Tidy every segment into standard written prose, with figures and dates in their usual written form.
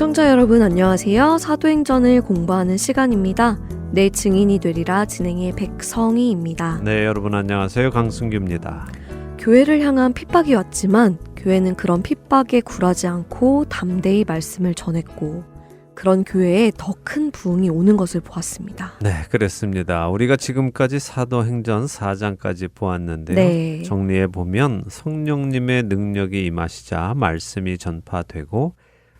애청자 여러분 안녕하세요. 사도행전을 공부하는 시간입니다. 내 증인이 되리라 진행의 백성희입니다. 네, 여러분 안녕하세요. 강승규입니다. 교회를 향한 핍박이 왔지만 교회는 그런 핍박에 굴하지 않고 담대히 말씀을 전했고 그런 교회에 더 큰 부흥이 오는 것을 보았습니다. 네, 그렇습니다. 우리가 지금까지 사도행전 4장까지 보았는데요. 네. 정리해보면 성령님의 능력이 임하시자 말씀이 전파되고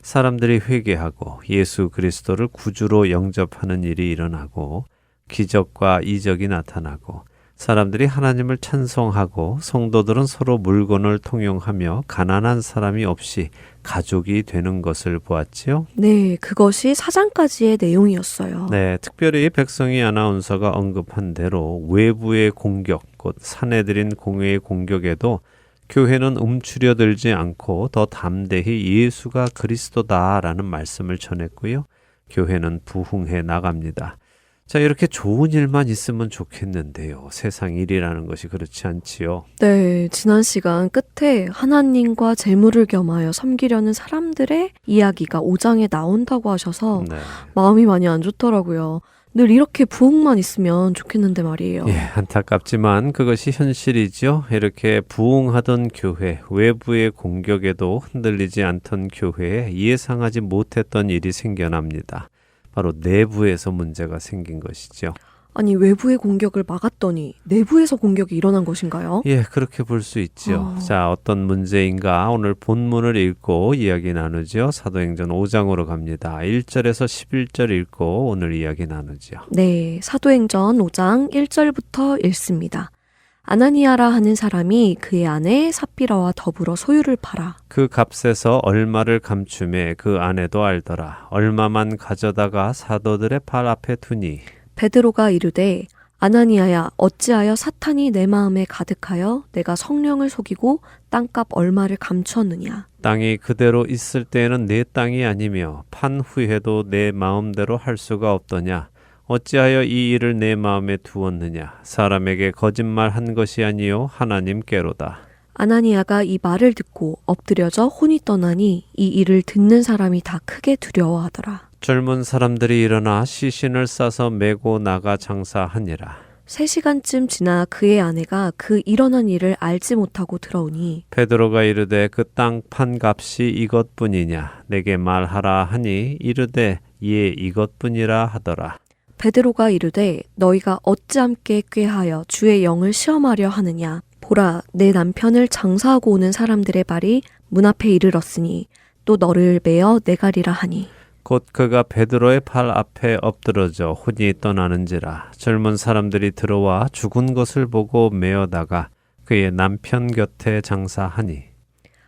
사람들이 회개하고 예수 그리스도를 구주로 영접하는 일이 일어나고 기적과 이적이 나타나고 사람들이 하나님을 찬송하고 성도들은 서로 물건을 통용하며 가난한 사람이 없이 가족이 되는 것을 보았지요. 네, 그것이 4장까지의 내용이었어요. 네, 특별히 백성희 아나운서가 언급한 대로 외부의 공격, 곧 사내들인 공회의 공격에도 교회는 움츠려들지 않고 더 담대히 예수가 그리스도다라는 말씀을 전했고요. 교회는 부흥해 나갑니다. 자, 이렇게 좋은 일만 있으면 좋겠는데요. 세상 일이라는 것이 그렇지 않지요. 네, 지난 시간 끝에 하나님과 재물을 겸하여 섬기려는 사람들의 이야기가 5장에 나온다고 하셔서 네. 마음이 많이 안 좋더라고요. 늘 이렇게 부흥만 있으면 좋겠는데 말이에요. 예, 안타깝지만 그것이 현실이죠. 이렇게 부흥하던 교회, 외부의 공격에도 흔들리지 않던 교회에 예상하지 못했던 일이 생겨납니다. 바로 내부에서 문제가 생긴 것이죠. 아니, 외부의 공격을 막았더니 내부에서 공격이 일어난 것인가요? 예, 그렇게 볼 수 있죠. 자, 어떤 문제인가 오늘 본문을 읽고 이야기 나누죠. 사도행전 5장으로 갑니다. 1절에서 11절 읽고 오늘 이야기 나누죠. 네, 사도행전 5장 1절부터 읽습니다. 아나니아라 하는 사람이 그의 아내 삽비라와 더불어 소유를 팔아 그 값에서 얼마를 감춤해 그 아내도 알더라. 얼마만 가져다가 사도들의 발 앞에 두니 베드로가 이르되 아나니아야 어찌하여 사탄이 내 마음에 가득하여 내가 성령을 속이고 땅값 얼마를 감추었느냐. 땅이 그대로 있을 때에는 내 땅이 아니며 판 후에도 내 마음대로 할 수가 없더냐. 어찌하여 이 일을 내 마음에 두었느냐. 사람에게 거짓말한 것이 아니요 하나님께로다. 아나니아가 이 말을 듣고 엎드려져 혼이 떠나니 이 일을 듣는 사람이 다 크게 두려워하더라. 젊은 사람들이 일어나 시신을 싸서 메고 나가 장사하니라. 3시간쯤 지나 그의 아내가 그 일어난 일을 알지 못하고 들어오니 베드로가 이르되 그 땅 판 값이 이것뿐이냐. 내게 말하라 하니 이르되 예 이것뿐이라 하더라. 베드로가 이르되 너희가 어찌 함께 꾀하여 주의 영을 시험하려 하느냐. 보라 내 남편을 장사하고 오는 사람들의 발이 문 앞에 이르렀으니 또 너를 메어 내가리라 하니 곧 그가 베드로의 팔 앞에 엎드러져 혼이 떠나는지라. 젊은 사람들이 들어와 죽은 것을 보고 메어다가 그의 남편 곁에 장사하니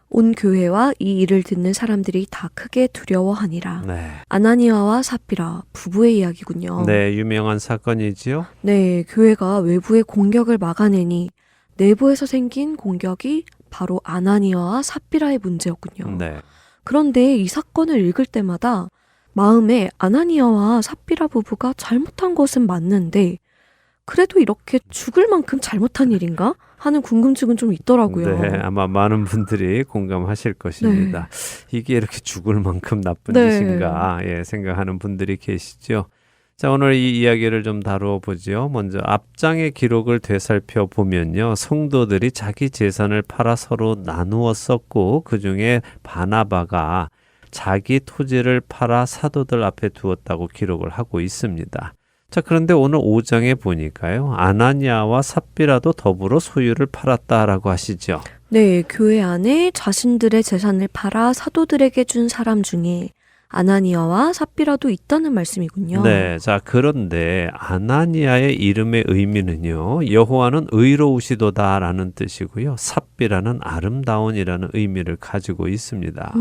온 교회와 이 일을 듣는 사람들이 다 크게 두려워하니라. 네. 아나니아와 삽비라 부부의 이야기군요. 네, 유명한 사건이지요. 네, 교회가 외부의 공격을 막아내니 내부에서 생긴 공격이 바로 아나니아와 삽비라의 문제였군요. 네. 그런데 이 사건을 읽을 때마다 마음에 아나니아와 삽비라 부부가 잘못한 것은 맞는데 그래도 이렇게 죽을 만큼 잘못한 일인가? 하는 궁금증은 좀 있더라고요. 네, 아마 많은 분들이 공감하실 것입니다. 이게 이렇게 죽을 만큼 나쁜 네. 짓인가 예, 생각하는 분들이 계시죠. 자, 오늘 이 이야기를 좀 다루어 보죠. 먼저 앞장의 기록을 되살펴 보면요. 성도들이 자기 재산을 팔아 서로 나누어 썼고 그중에 바나바가 자기 토지를 팔아 사도들 앞에 두었다고 기록을 하고 있습니다. 자, 그런데 오늘 5장에 보니까요. 아나니아와 삽비라도 더불어 소유를 팔았다라고 하시죠. 네, 교회 안에 자신들의 재산을 팔아 사도들에게 준 사람 중에 아나니아와 삽비라도 있다는 말씀이군요. 네, 자 그런데 아나니아의 이름의 의미는요. 여호와는 의로우시도다라는 뜻이고요. 삽비라는 아름다운이라는 의미를 가지고 있습니다.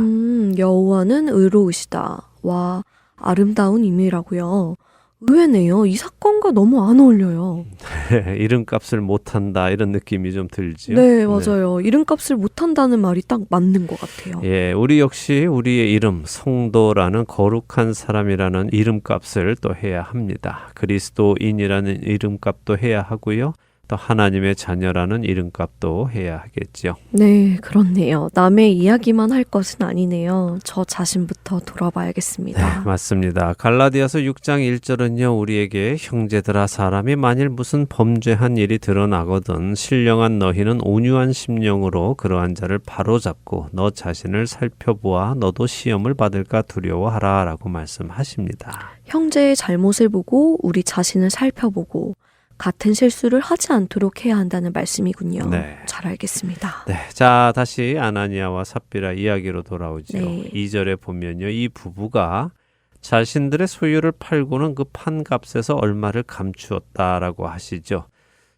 여호와는 의로우시다. 와, 아름다운 의미라고요. 의외네요. 이 사건과 너무 안 어울려요. 네, 이름값을 못한다 이런 느낌이 좀 들죠. 네, 맞아요. 이름값을 못한다는 말이 딱 맞는 것 같아요. 예, 우리 역시 우리의 이름 성도라는 거룩한 사람이라는 이름값을 또 해야 합니다. 그리스도인이라는 이름값도 해야 하고요. 또 하나님의 자녀라는 이름값도 해야 하겠지요. 네, 그렇네요. 남의 이야기만 할 것은 아니네요. 저 자신부터 돌아봐야겠습니다. 네, 맞습니다. 갈라디아서 6장 1절은요, 우리에게 형제들아 사람이 만일 무슨 범죄한 일이 드러나거든 신령한 너희는 온유한 심령으로 그러한 자를 바로잡고 너 자신을 살펴보아 너도 시험을 받을까 두려워하라 라고 말씀하십니다. 형제의 잘못을 보고 우리 자신을 살펴보고 같은 실수를 하지 않도록 해야 한다는 말씀이군요. 네. 잘 알겠습니다. 네, 자 다시 아나니아와 삽비라 이야기로 돌아오죠. 네. 2절에 보면요, 이 부부가 자신들의 소유를 팔고는 그 판값에서 얼마를 감추었다라고 하시죠.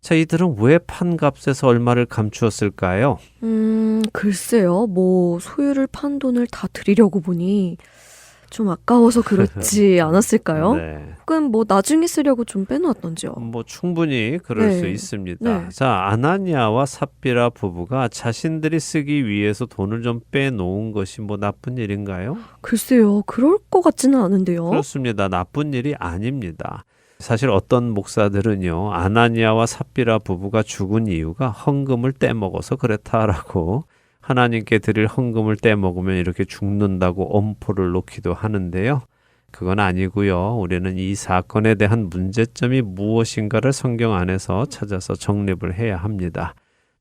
자, 이들은 왜 판값에서 얼마를 감추었을까요? 글쎄요. 뭐 소유를 판 돈을 다 드리려고 보니 좀 아까워서 그렇지 않았을까요? 네. 혹은 뭐 나중에 쓰려고 좀 빼놓았던지요. 뭐 충분히 그럴 네. 수 있습니다. 네. 자, 아나니아와 삽비라 부부가 자신들이 쓰기 위해서 돈을 좀 빼놓은 것이 뭐 나쁜 일인가요? 글쎄요. 그럴 것 같지는 않은데요. 그렇습니다. 나쁜 일이 아닙니다. 사실 어떤 목사들은요, 아나니아와 삽비라 부부가 죽은 이유가 헌금을 떼먹어서 그렇다라고, 하나님께 드릴 헌금을 떼먹으면 이렇게 죽는다고 엄포를 놓기도 하는데요. 그건 아니고요. 우리는 이 사건에 대한 문제점이 무엇인가를 성경 안에서 찾아서 정립을 해야 합니다.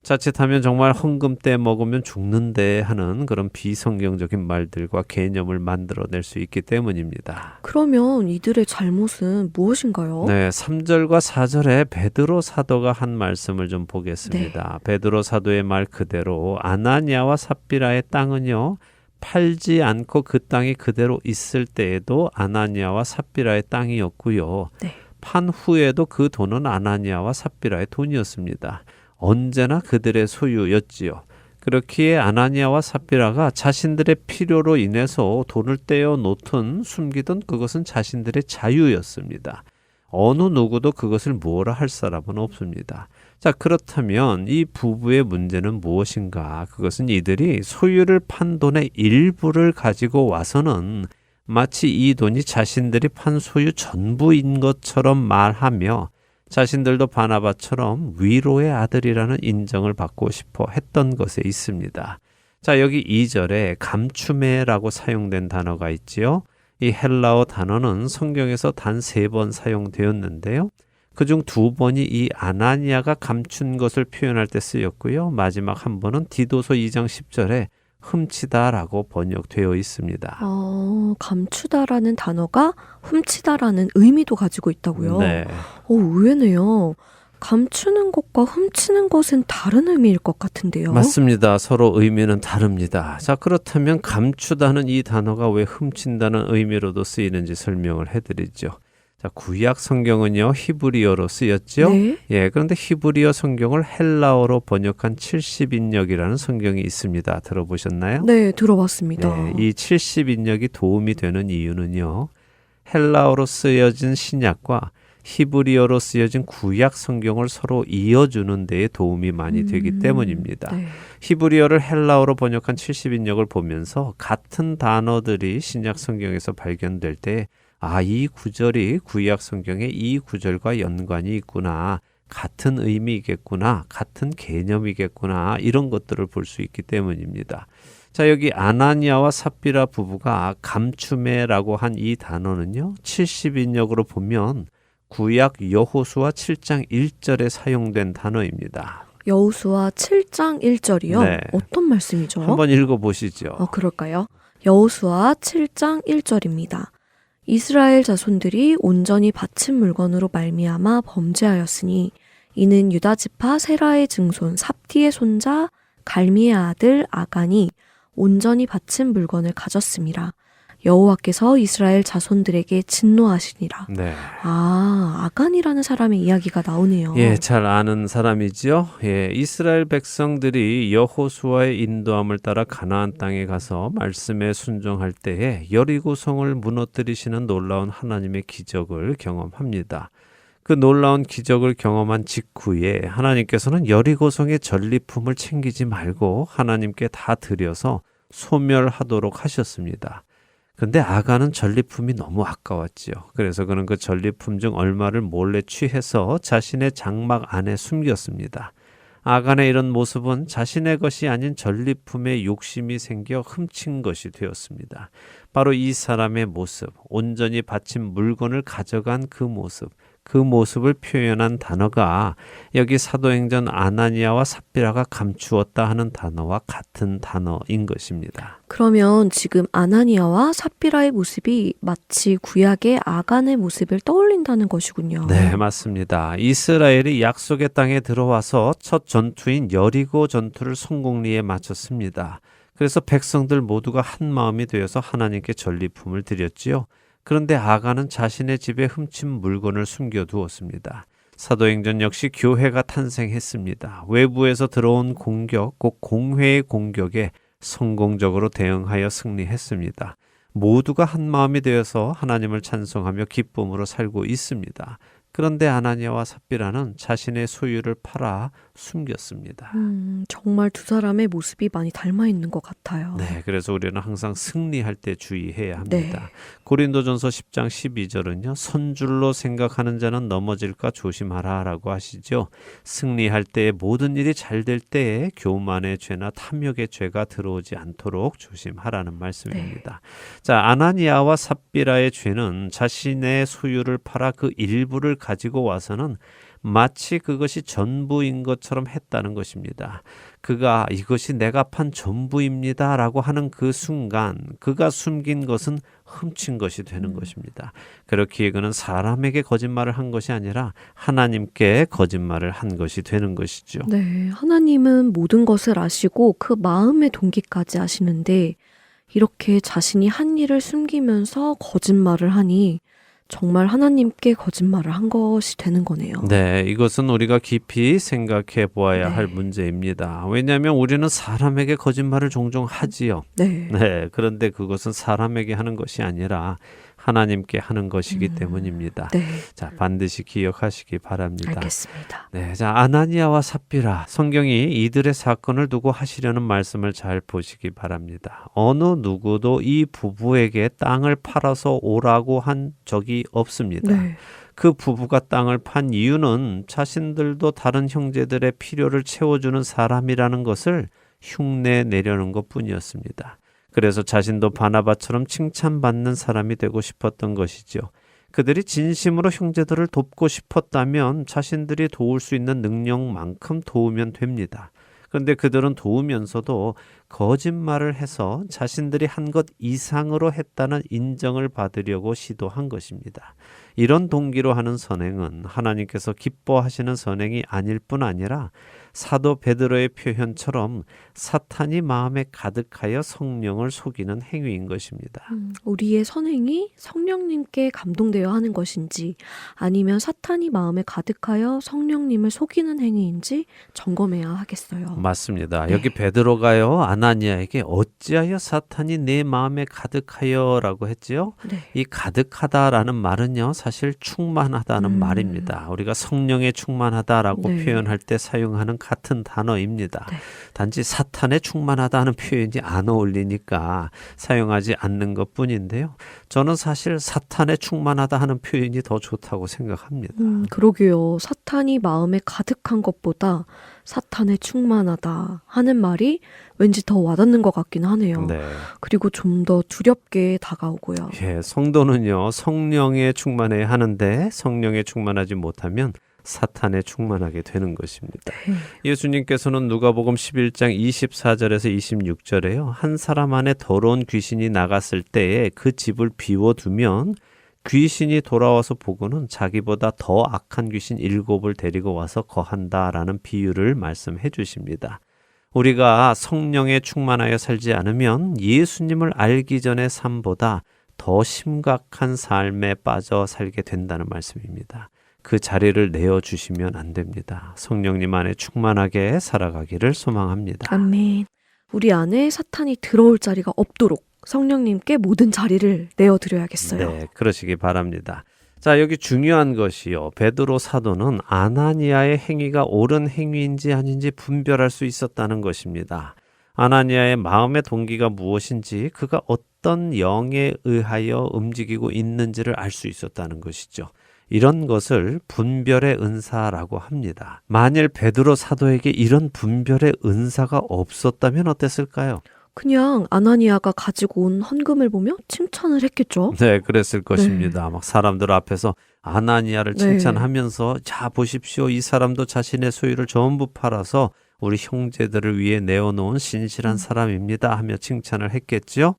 자칫하면 정말 헌금 떼먹으면 죽는데 하는 그런 비성경적인 말들과 개념을 만들어낼 수 있기 때문입니다. 그러면 이들의 잘못은 무엇인가요? 네, 3절과 4절에 베드로 사도가 한 말씀을 좀 보겠습니다. 베드로 사도의 말 그대로 아나니아와 삽비라의 땅은요, 팔지 않고 그 땅이 그대로 있을 때에도 아나니아와 삽비라의 땅이었고요. 네. 판 후에도 그 돈은 아나니아와 삽비라의 돈이었습니다. 언제나 그들의 소유였지요. 그렇기에 아나니아와 삽비라가 자신들의 필요로 인해서 돈을 떼어 놓든 숨기든 그것은 자신들의 자유였습니다. 어느 누구도 그것을 뭐라 할 사람은 없습니다. 자, 그렇다면 이 부부의 문제는 무엇인가? 그것은 이들이 소유를 판 돈의 일부를 가지고 와서는 마치 이 돈이 자신들이 판 소유 전부인 것처럼 말하며 자신들도 바나바처럼 위로의 아들이라는 인정을 받고 싶어 했던 것에 있습니다. 자, 여기 2절에 감추매라고 사용된 단어가 있지요. 이 헬라어 단어는 성경에서 단 3번 사용되었는데요. 그중 2번이 이 아나니아가 감춘 것을 표현할 때 쓰였고요. 마지막 한 번은 디도서 2장 10절에 훔치다라고 번역되어 있습니다. 감추다라는 단어가 훔치다라는 의미도 가지고 있다고요? 네. 의외네요. 감추는 것과 훔치는 것은 다른 의미일 것 같은데요. 맞습니다. 서로 의미는 다릅니다. 자, 그렇다면 감추다는 이 단어가 왜 훔친다는 의미로도 쓰이는지 설명을 해드리죠. 자, 구약 성경은요, 히브리어로 쓰였죠. 네. 예, 그런데 히브리어 성경을 헬라어로 번역한 70인역이라는 성경이 있습니다. 들어보셨나요? 네, 들어봤습니다. 네, 이 70인역이 도움이 되는 이유는요, 헬라어로 쓰여진 신약과 히브리어로 쓰여진 구약 성경을 서로 이어주는 데에 도움이 많이 되기 때문입니다. 네. 히브리어를 헬라어로 번역한 70인역을 보면서 같은 단어들이 신약 성경에서 발견될 때 이 구절이 구약 성경의 이 구절과 연관이 있구나. 같은 의미이겠구나. 같은 개념이겠구나. 이런 것들을 볼 수 있기 때문입니다. 자, 여기 아나니아와 삽비라 부부가 감추매라고 한 이 단어는요. 70인역으로 보면 구약 여호수아 7장 1절에 사용된 단어입니다. 여호수아 7장 1절이요? 네. 어떤 말씀이죠? 한번 읽어보시죠. 그럴까요? 여호수아 7장 1절입니다. 이스라엘 자손들이 온전히 바친 물건으로 말미암아 범죄하였으니 이는 유다 지파 세라의 증손 삽디의 손자 갈미의 아들 아간이 온전히 바친 물건을 가졌음이라. 여호와께서 이스라엘 자손들에게 진노하시니라. 네. 아간이라는 사람의 이야기가 나오네요. 예, 잘 아는 사람이지요. 예, 이스라엘 백성들이 여호수아의 인도함을 따라 가나안 땅에 가서 말씀에 순종할 때에 여리고성을 무너뜨리시는 놀라운 하나님의 기적을 경험합니다. 그 놀라운 기적을 경험한 직후에 하나님께서는 여리고성의 전리품을 챙기지 말고 하나님께 다 드려서 소멸하도록 하셨습니다. 근데 아간은 전리품이 너무 아까웠지요. 그래서 그는 그 전리품 중 얼마를 몰래 취해서 자신의 장막 안에 숨겼습니다. 아간의 이런 모습은 자신의 것이 아닌 전리품에 욕심이 생겨 훔친 것이 되었습니다. 바로 이 사람의 모습, 온전히 바친 물건을 가져간 그 모습, 그 모습을 표현한 단어가 여기 사도행전 아나니아와 삽비라가 감추었다 하는 단어와 같은 단어인 것입니다. 그러면 지금 아나니아와 삽비라의 모습이 마치 구약의 아간의 모습을 떠올린다는 것이군요. 네, 맞습니다. 이스라엘이 약속의 땅에 들어와서 첫 전투인 여리고 전투를 성공리에 마쳤습니다. 그래서 백성들 모두가 한 마음이 되어서 하나님께 전리품을 드렸지요. 그런데 아간은 자신의 집에 훔친 물건을 숨겨두었습니다. 사도행전 역시 교회가 탄생했습니다. 외부에서 들어온 공격, 곧 공회의 공격에 성공적으로 대응하여 승리했습니다. 모두가 한 마음이 되어서 하나님을 찬송하며 기쁨으로 살고 있습니다. 그런데 아나니아와 삽비라는 자신의 소유를 팔아 숨겼습니다. 정말 두 사람의 모습이 많이 닮아 있는 것 같아요. 네, 그래서 우리는 항상 승리할 때 주의해야 합니다. 네. 고린도전서 10장 12절은요. 선줄로 생각하는 자는 넘어질까 조심하라 라고 하시죠. 승리할 때에 모든 일이 잘 될 때에 교만의 죄나 탐욕의 죄가 들어오지 않도록 조심하라는 말씀입니다. 자, 아나니아와 삽비라의 죄는 자신의 소유를 팔아 그 일부를 가지고 와서는 마치 그것이 전부인 것처럼 했다는 것입니다. 그가 이것이 내가 판 전부입니다 라고 하는 그 순간 그가 숨긴 것은 훔친 것이 되는 것입니다. 그렇기에 그는 사람에게 거짓말을 한 것이 아니라 하나님께 거짓말을 한 것이 되는 것이죠. 네, 하나님은 모든 것을 아시고 그 마음의 동기까지 아시는데 이렇게 자신이 한 일을 숨기면서 거짓말을 하니 정말 하나님께 거짓말을 한 것이 되는 거네요. 네, 이것은 우리가 깊이 생각해 보아야 네. 할 문제입니다. 왜냐하면 우리는 사람에게 거짓말을 종종 하지요. 네. 네, 그런데 그것은 사람에게 하는 것이 아니라 하나님께 하는 것이기 때문입니다. 네, 자, 반드시 기억하시기 바랍니다. 알겠습니다. 네, 자, 아나니아와 삽비라. 성경이 이들의 사건을 두고 하시려는 말씀을 잘 보시기 바랍니다. 어느 누구도 이 부부에게 땅을 팔아서 오라고 한 적이 없습니다. 네. 그 부부가 땅을 판 이유는 자신들도 다른 형제들의 필요를 채워주는 사람이라는 것을 흉내 내려는 것 뿐이었습니다. 그래서 자신도 바나바처럼 칭찬받는 사람이 되고 싶었던 것이죠. 그들이 진심으로 형제들을 돕고 싶었다면 자신들이 도울 수 있는 능력만큼 도우면 됩니다. 그런데 그들은 도우면서도 거짓말을 해서 자신들이 한 것 이상으로 했다는 인정을 받으려고 시도한 것입니다. 이런 동기로 하는 선행은 하나님께서 기뻐하시는 선행이 아닐 뿐 아니라 사도 베드로의 표현처럼 사탄이 마음에 가득하여 성령을 속이는 행위인 것입니다. 우리의 선행이 성령님께 감동되어 하는 것인지 아니면 사탄이 마음에 가득하여 성령님을 속이는 행위인지 점검해야 하겠어요. 맞습니다. 네. 여기 베드로가요 아나니아에게 어찌하여 사탄이 내 마음에 가득하여 라고 했지요? 네. 이 가득하다라는 말은요 사실 충만하다는 말입니다. 우리가 성령에 충만하다라고 네. 표현할 때 사용하는 같은 단어입니다. 네. 단지 사탄에 충만하다는 표현이 안 어울리니까 사용하지 않는 것뿐인데요. 저는 사실 사탄에 충만하다 하는 표현이 더 좋다고 생각합니다. 그러게요. 사탄이 마음에 가득한 것보다 사탄에 충만하다 하는 말이 왠지 더 와닿는 것 같긴 하네요. 네. 그리고 좀 더 두렵게 다가오고요. 예, 성도는요 성령에 충만해야 하는데 성령에 충만하지 못하면 사탄에 충만하게 되는 것입니다. 예수님께서는 누가복음 11장 24절에서 26절에요. 한 사람 안에 더러운 귀신이 나갔을 때에 그 집을 비워두면 귀신이 돌아와서 보고는 자기보다 더 악한 귀신 7을 데리고 와서 거한다라는 비유를 말씀해 주십니다. 우리가 성령에 충만하여 살지 않으면 예수님을 알기 전의 삶보다 더 심각한 삶에 빠져 살게 된다는 말씀입니다. 그 자리를 내어주시면 안 됩니다. 성령님 안에 충만하게 살아가기를 소망합니다. 아멘. 우리 안에 사탄이 들어올 자리가 없도록 성령님께 모든 자리를 내어드려야겠어요. 네, 그러시기 바랍니다. 자, 여기 중요한 것이요. 베드로 사도는 아나니아의 행위가 옳은 행위인지 아닌지 분별할 수 있었다는 것입니다. 아나니아의 마음의 동기가 무엇인지 그가 어떤 영에 의하여 움직이고 있는지를 알 수 있었다는 것이죠. 이런 것을 분별의 은사라고 합니다. 만일 베드로 사도에게 이런 분별의 은사가 없었다면 어땠을까요? 그냥 아나니아가 가지고 온 헌금을 보며 칭찬을 했겠죠. 네, 그랬을 것입니다. 막 사람들 앞에서 아나니아를 네. 칭찬하면서 자 보십시오. 이 사람도 자신의 소유를 전부 팔아서 우리 형제들을 위해 내어놓은 신실한 사람입니다 하며 칭찬을 했겠지요.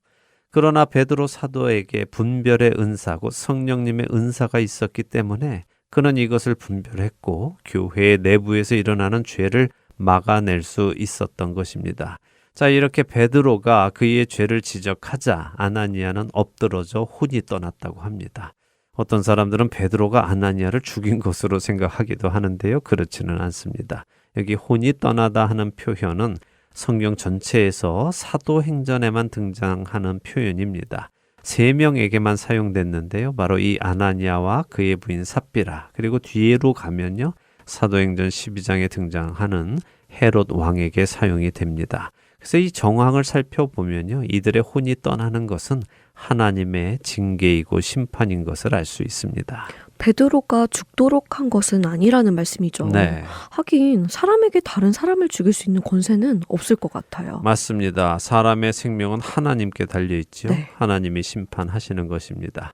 그러나 베드로 사도에게 분별의 은사고 성령님의 은사가 있었기 때문에 그는 이것을 분별했고 교회 내부에서 일어나는 죄를 막아낼 수 있었던 것입니다. 자, 이렇게 베드로가 그의 죄를 지적하자 아나니아는 엎드러져 혼이 떠났다고 합니다. 어떤 사람들은 베드로가 아나니아를 죽인 것으로 생각하기도 하는데요. 그렇지는 않습니다. 여기 혼이 떠나다 하는 표현은 성경 전체에서 사도행전에만 등장하는 표현입니다. 3명에게만 사용됐는데요. 바로 이 아나니아와 그의 부인 삽비라, 그리고 뒤로 가면요. 사도행전 12장에 등장하는 헤롯 왕에게 사용이 됩니다. 그래서 이 정황을 살펴보면요. 이들의 혼이 떠나는 것은 하나님의 징계이고 심판인 것을 알 수 있습니다. 베드로가 죽도록 한 것은 아니라는 말씀이죠. 네. 하긴 사람에게 다른 사람을 죽일 수 있는 권세는 없을 것 같아요. 맞습니다. 사람의 생명은 하나님께 달려있지요. 네. 하나님이 심판하시는 것입니다.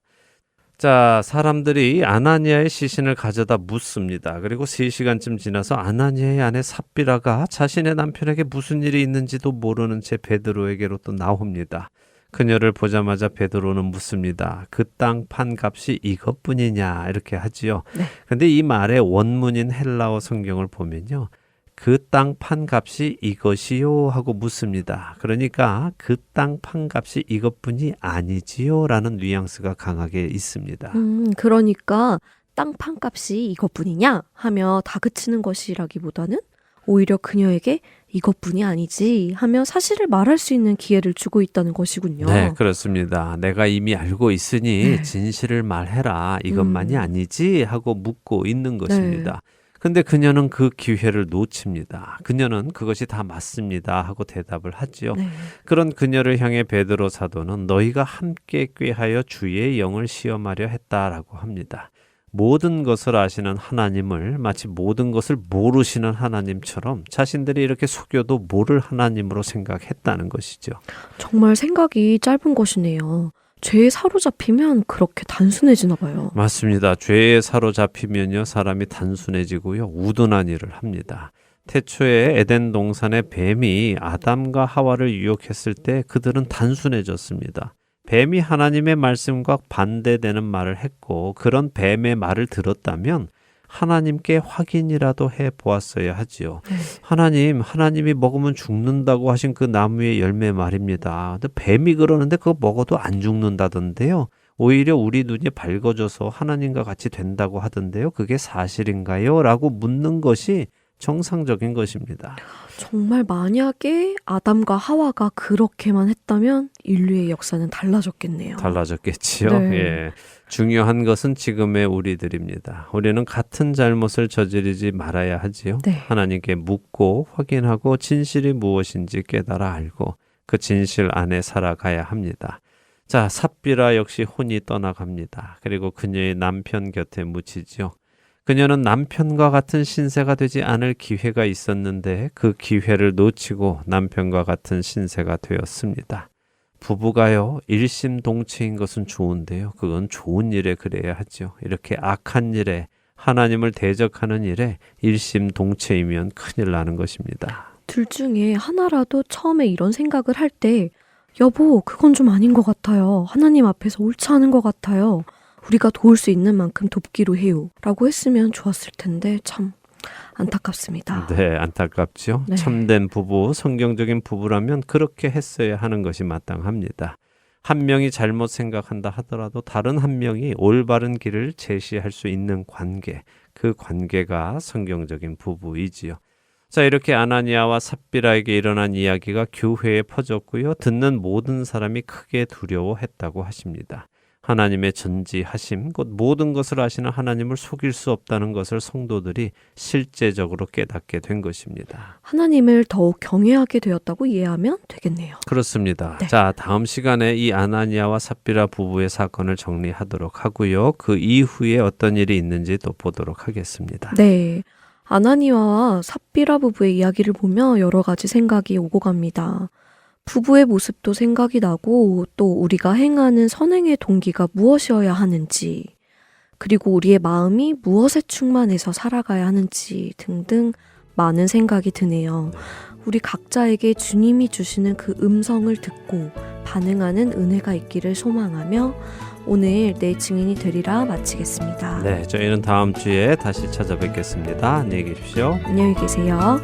자, 사람들이 아나니아의 시신을 가져다 묻습니다. 그리고 3시간쯤 지나서 아나니아의 아내 삽비라가 자신의 남편에게 무슨 일이 있는지도 모르는 채 베드로에게로 또 나옵니다. 그녀를 보자마자 베드로는 묻습니다. 그 땅 판 값이 이것뿐이냐 이렇게 하지요. 네. 근데 이 말의 원문인 헬라어 성경을 보면요. 그 땅 판 값이 이것이요 하고 묻습니다. 그러니까 그 땅 판 값이 이것뿐이 아니지요 라는 뉘앙스가 강하게 있습니다. 그러니까 땅 판값이 이것뿐이냐 하며 다그치는 것이라기보다는 오히려 그녀에게 이것뿐이 아니지 하며 사실을 말할 수 있는 기회를 주고 있다는 것이군요. 네, 그렇습니다. 내가 이미 알고 있으니 네. 진실을 말해라. 이것만이 아니지 하고 묻고 있는 것입니다. 근데 그녀는 그 기회를 놓칩니다. 그녀는 그것이 다 맞습니다 하고 대답을 하지요. 네. 그런 그녀를 향해 베드로 사도는 너희가 함께 꾀하여 주의 영을 시험하려 했다라고 합니다. 모든 것을 아시는 하나님을 마치 모든 것을 모르시는 하나님처럼 자신들이 이렇게 속여도 모를 하나님으로 생각했다는 것이죠. 정말 생각이 짧은 것이네요. 죄에 사로잡히면 그렇게 단순해지나 봐요. 맞습니다. 죄에 사로잡히면요 사람이 단순해지고요 우둔한 일을 합니다. 태초에 에덴 동산의 뱀이 아담과 하와를 유혹했을 때 그들은 단순해졌습니다. 뱀이 하나님의 말씀과 반대되는 말을 했고 그런 뱀의 말을 들었다면 하나님께 확인이라도 해 보았어야 하지요. 하나님이 먹으면 죽는다고 하신 그 나무의 열매 말입니다. 근데 뱀이 그러는데 그거 먹어도 안 죽는다던데요. 오히려 우리 눈이 밝아져서 하나님과 같이 된다고 하던데요. 그게 사실인가요? 라고 묻는 것이 정상적인 것입니다. 정말 만약에 아담과 하와가 그렇게만 했다면 인류의 역사는 달라졌겠네요. 달라졌겠지요. 네. 예. 중요한 것은 지금의 우리들입니다. 우리는 같은 잘못을 저지르지 말아야 하지요. 네. 하나님께 묻고 확인하고 진실이 무엇인지 깨달아 알고 그 진실 안에 살아가야 합니다. 자, 삽비라 역시 혼이 떠나갑니다. 그리고 그녀의 남편 곁에 묻히지요. 그녀는 남편과 같은 신세가 되지 않을 기회가 있었는데 그 기회를 놓치고 남편과 같은 신세가 되었습니다. 부부가요, 일심동체인 것은 좋은데요. 그건 좋은 일에 그래야 하죠. 이렇게 악한 일에, 하나님을 대적하는 일에 일심동체이면 큰일 나는 것입니다. 둘 중에 하나라도 처음에 이런 생각을 할 때 여보, 그건 좀 아닌 것 같아요. 하나님 앞에서 옳지 않은 것 같아요. 우리가 도울 수 있는 만큼 돕기로 해요. 라고 했으면 좋았을 텐데 참 안타깝습니다. 네, 안타깝죠. 네. 참된 부부, 성경적인 부부라면 그렇게 했어야 하는 것이 마땅합니다. 한 명이 잘못 생각한다 하더라도 다른 한 명이 올바른 길을 제시할 수 있는 관계, 그 관계가 성경적인 부부이지요. 자, 이렇게 아나니아와 삽비라에게 일어난 이야기가 교회에 퍼졌고요. 듣는 모든 사람이 크게 두려워했다고 하십니다. 하나님의 전지하심, 곧 모든 것을 아시는 하나님을 속일 수 없다는 것을 성도들이 실제적으로 깨닫게 된 것입니다. 하나님을 더욱 경외하게 되었다고 이해하면 되겠네요. 그렇습니다. 네. 자, 다음 시간에 이 아나니아와 삽비라 부부의 사건을 정리하도록 하고요. 그 이후에 어떤 일이 있는지 또 보도록 하겠습니다. 네. 아나니아와 삽비라 부부의 이야기를 보며 여러 가지 생각이 오고 갑니다. 부부의 모습도 생각이 나고 또 우리가 행하는 선행의 동기가 무엇이어야 하는지 그리고 우리의 마음이 무엇에 충만해서 살아가야 하는지 등등 많은 생각이 드네요. 우리 각자에게 주님이 주시는 그 음성을 듣고 반응하는 은혜가 있기를 소망하며 오늘 내 증인이 되리라 마치겠습니다. 네, 저희는 다음 주에 다시 찾아뵙겠습니다. 안녕히 계십시오. 안녕히 계세요.